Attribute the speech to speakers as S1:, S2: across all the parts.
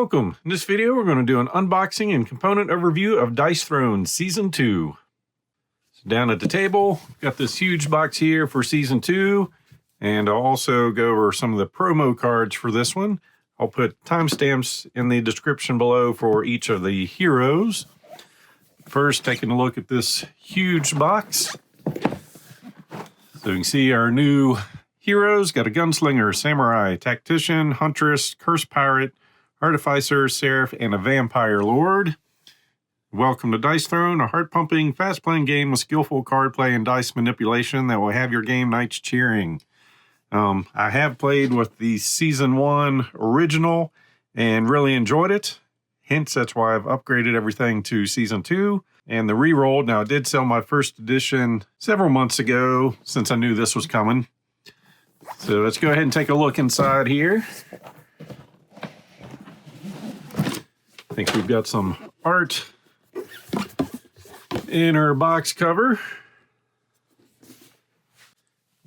S1: welcome. In this video, we're going to do an unboxing and component overview of Dice Throne Season 2. So down at the table, got this huge box here for Season 2, and I'll also go over some of the promo cards for this one. I'll put timestamps in the description below for each of the heroes. First, taking a look at this huge box. So you can see our new heroes. Got a Gunslinger, Samurai, Tactician, Huntress, Curse Pirate, Artificer, Seraph, and a Vampire Lord. Welcome to Dice Throne, a heart-pumping, fast-playing game with skillful card play and dice manipulation that will have your game nights cheering. I have played with the Season 1 original and really enjoyed it. Hence, that's why I've upgraded everything to Season 2 and the rerolled. Now, I did sell my first edition several months ago since I knew this was coming. So let's go ahead and take a look inside here. I think we've got some art in our box cover.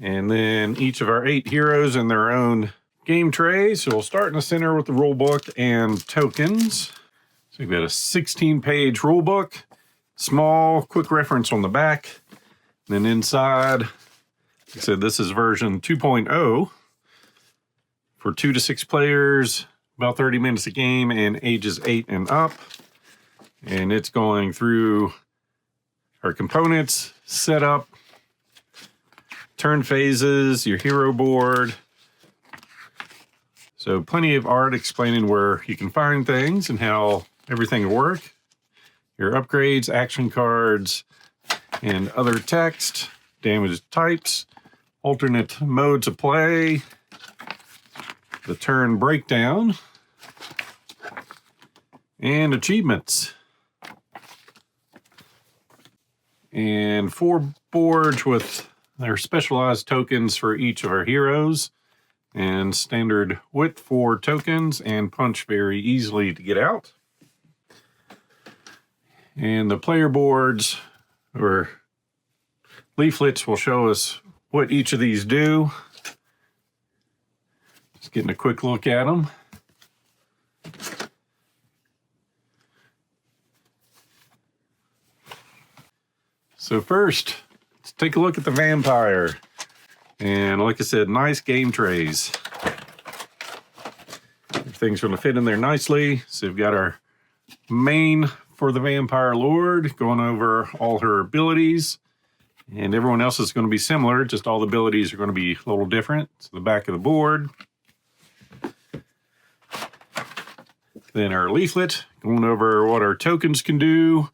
S1: And then each of our 8 heroes in their own game trays. So we'll start in the center with the rulebook and tokens. So we've got a 16-page rulebook, small, quick reference on the back. And then inside, like I said, this is version 2.0 for 2 to 6 players, about 30 minutes a game, and ages 8 and up. And it's going through our components, setup, turn phases, your hero board. So plenty of art explaining where you can find things and how everything will work. Your upgrades, action cards, and other text, damage types, alternate modes of play, the turn breakdown, and achievements. And 4 boards with their specialized tokens for each of our heroes, and standard width for tokens, and punch very easily to get out. And the player boards or leaflets will show us what each of these do. Just getting a quick look at them. So first, let's take a look at the Vampire. And like I said, nice game trays. Everything's going to fit in there nicely. So we've got our main for the Vampire Lord, going over all her abilities. And everyone else is going to be similar, just all the abilities are going to be a little different. So the back of the board. Then our leaflet, going over what our tokens can do,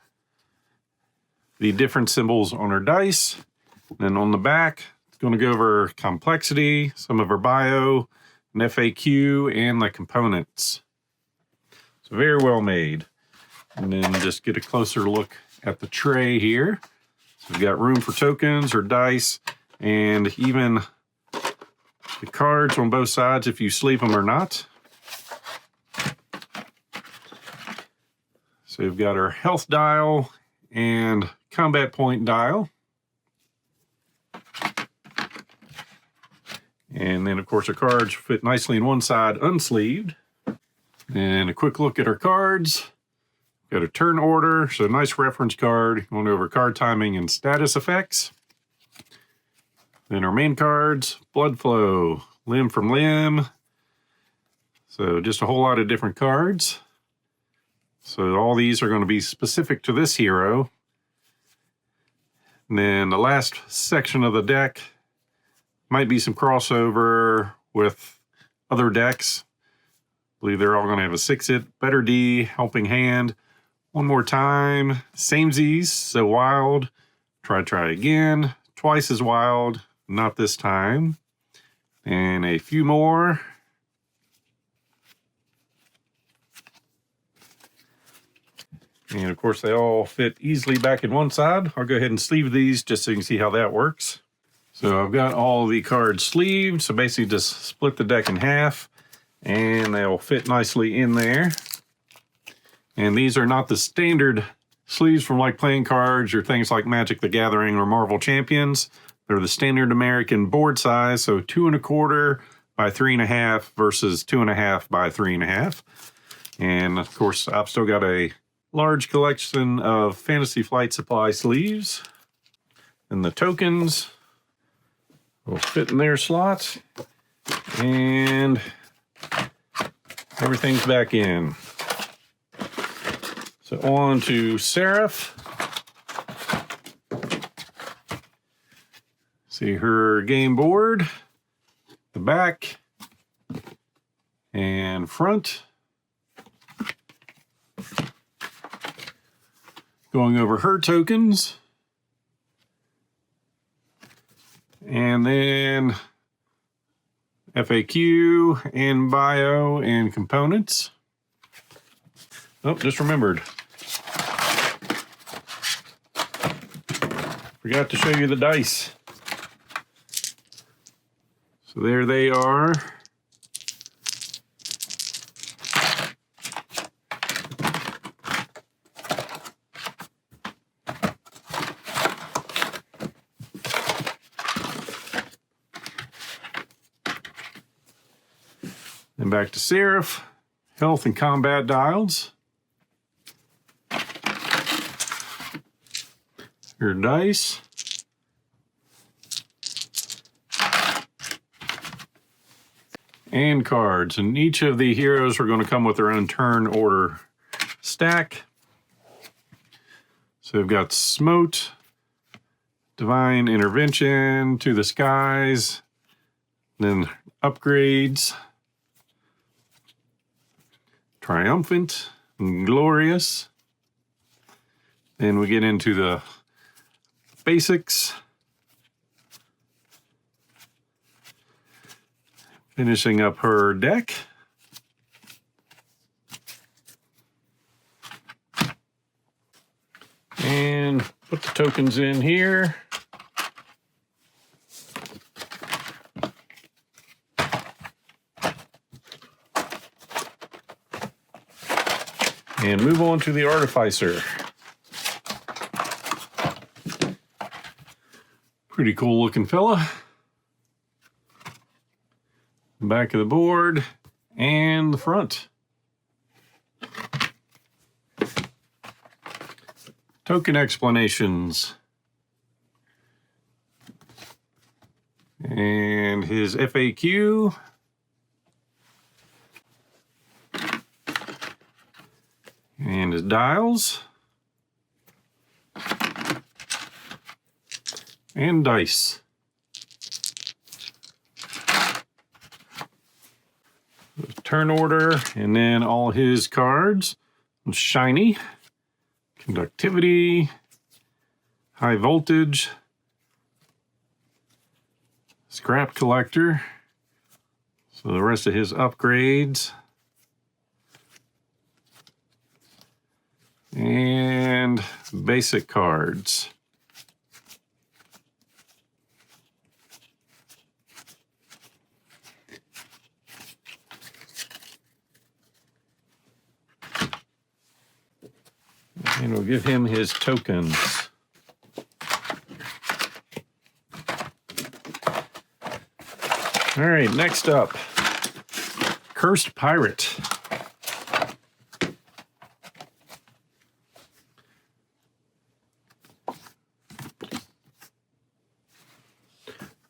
S1: the different symbols on our dice. And then on the back, it's going to go over complexity, some of our bio, an FAQ, and the components. So very well made. And then just get a closer look at the tray here. So we've got room for tokens or dice, and even the cards on both sides if you sleeve them or not. So we've got our health dial and combat point dial. And then, of course, our cards fit nicely in one side, unsleeved. And a quick look at our cards. Got a turn order, so a nice reference card, going over card timing and status effects. Then our main cards, blood flow, limb from limb. So just a whole lot of different cards. So all these are going to be specific to this hero. And then the last section of the deck might be some crossover with other decks. I believe they're all going to have a 6-hit, better D, helping hand. One more time, samesies, so wild. Try again, twice as wild, not this time. And a few more. And of course, they all fit easily back in one side. I'll go ahead and sleeve these just so you can see how that works. So I've got all the cards sleeved. So basically just split the deck in half and they'll fit nicely in there. And these are not the standard sleeves from like playing cards or things like Magic the Gathering or Marvel Champions. They're the standard American board size. So 2 1/4 by 3 1/2 versus 2 1/2 by 3 1/2. And of course, I've still got a large collection of Fantasy Flight Supply sleeves. And the tokens will fit in their slots. And everything's back in. So on to Seraph. See her game board, the back and front. Going over her tokens. And then FAQ and bio and components. Oh, just remembered. Forgot to show you the dice. So there they are. Then back to Seraph, health and combat dials. Your dice. And cards. And each of the heroes are going to come with their own turn order stack. So we've got Smote, Divine Intervention, To the Skies, then upgrades, Triumphant, and Glorious. Then we get into the basics. Finishing up her deck. And put the tokens in here. And move on to the Artificer. Pretty cool looking fella. Back of the board and the front. Token explanations. And his FAQ. And his dials. And dice. Turn order, and then all his cards. Shiny, conductivity, high voltage, scrap collector. So the rest of his upgrades. And basic cards. And we'll give him his tokens. All right, next up, Cursed Pirate.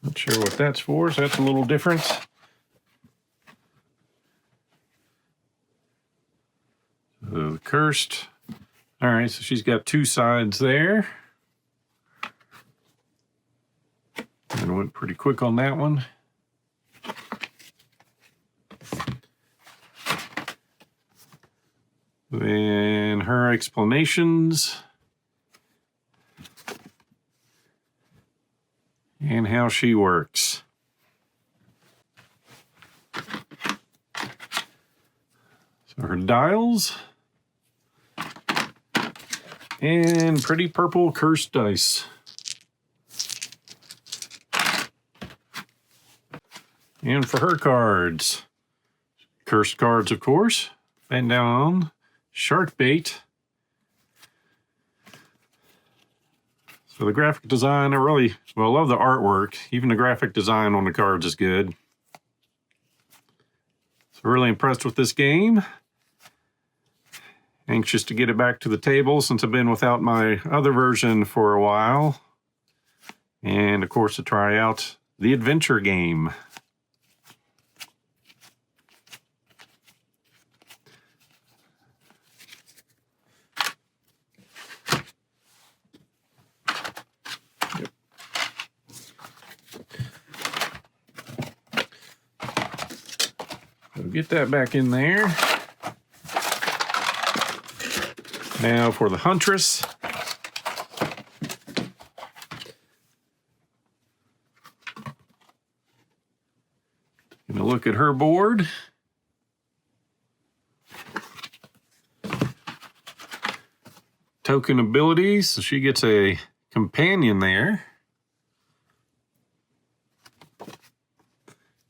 S1: Not sure what that's for, so that's a little different. So Cursed. All right, so she's got two sides there. And went pretty quick on that one. Then her explanations. And how she works. So her dials. And pretty purple cursed dice. And for her cards, cursed cards, of course. Bend down, shark bait. So the graphic design, I love the artwork. Even the graphic design on the cards is good. So really impressed with this game. Anxious to get it back to the table since I've been without my other version for a while. And of course to try out the adventure game. So get that back in there. Now for the Huntress. Gonna look at her board. Token abilities, so she gets a companion there.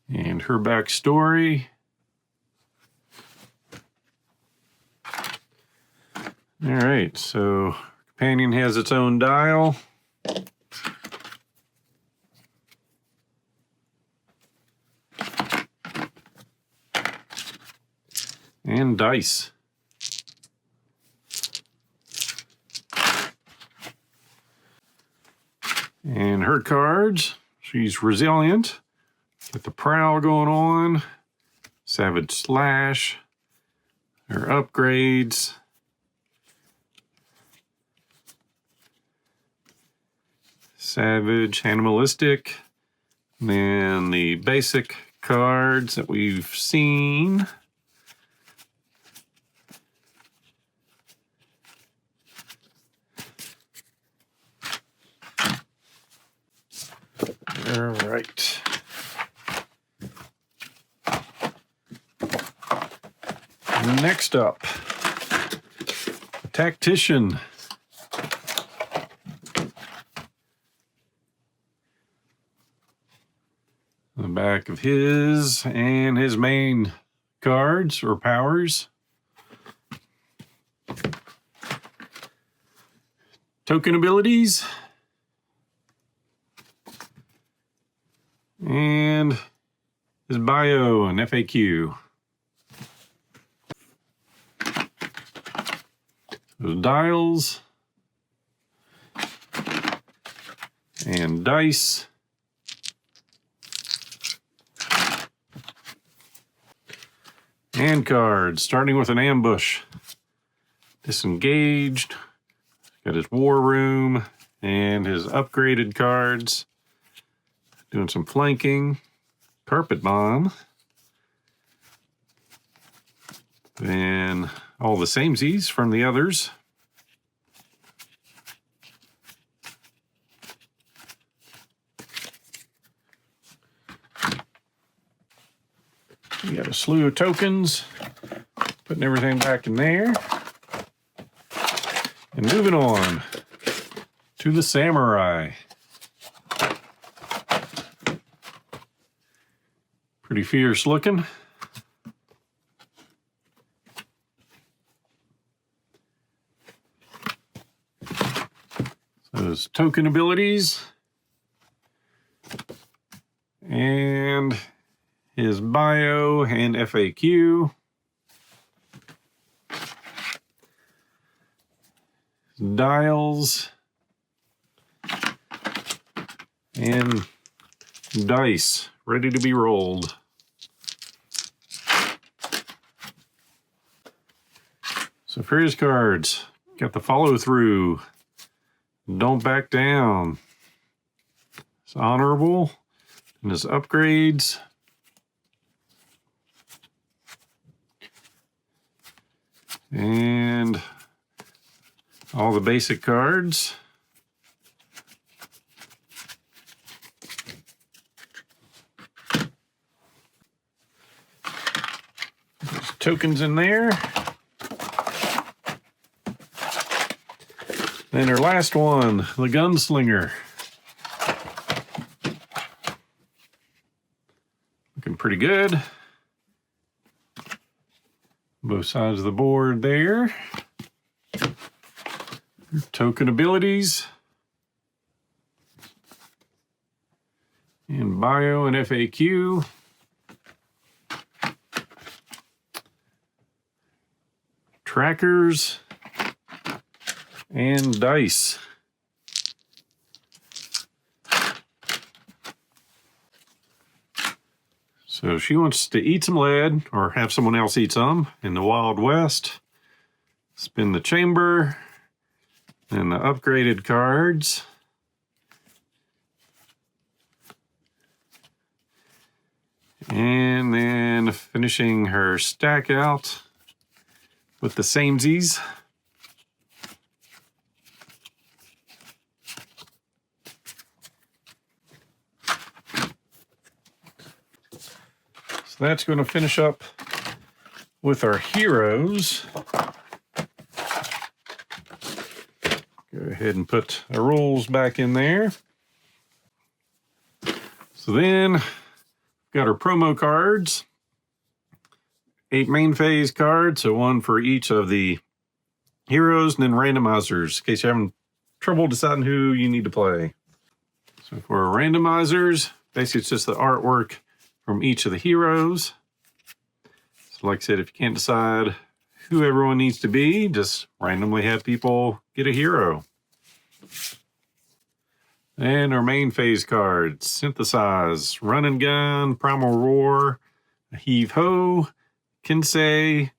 S1: And her backstory. All right, so companion has its own dial. And dice. And her cards, she's resilient. Got the prowl going on. Savage slash. Her upgrades. Savage, animalistic. And then the basic cards that we've seen. All right. Next up, Tactician. The back of his and his main cards or powers. Token abilities. And his bio and FAQ. Those dials. And dice. And cards, starting with an ambush. Disengaged. Got his war room and his upgraded cards. Doing some flanking. Carpet bomb. Then all the samesies from the others. We got a slew of tokens. Putting everything back in there. And moving on to the samurai. Pretty fierce looking. Those token abilities. And his bio and FAQ. Dials. And dice ready to be rolled. So for his cards, got the follow through. Don't back down. It's honorable. And his upgrades. And all the basic cards. There's tokens in there. Then our last one, the Gunslinger. Looking pretty good. Both sides of the board there. Token abilities. And bio and trackers, and dice. So she wants to eat some lead or have someone else eat some in the Wild West. Spin the chamber and the upgraded cards. And then finishing her stack out with the samesies. So that's going to finish up with our heroes. Go ahead and put the rules back in there. So then got our promo cards, 8 main phase cards, so 1 for each of the heroes, and then randomizers, in case you're having trouble deciding who you need to play. So for our randomizers, basically it's just the artwork from each of the heroes. So like I said, if you can't decide who everyone needs to be, just randomly have people get a hero. And our main phase cards, Synthesize, Run and Gun, Primal Roar, Heave Ho, Kinsei,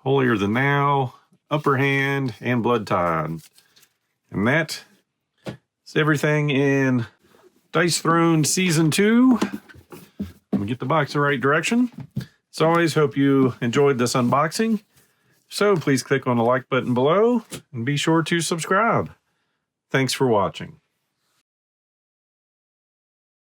S1: Holier Than Thou, Upper Hand, and Blood Tide. And that is everything in Dice Throne Season 2. Let me get the box the right direction. As always, hope you enjoyed this unboxing. So please click on the like button below and be sure to subscribe. Thanks for watching.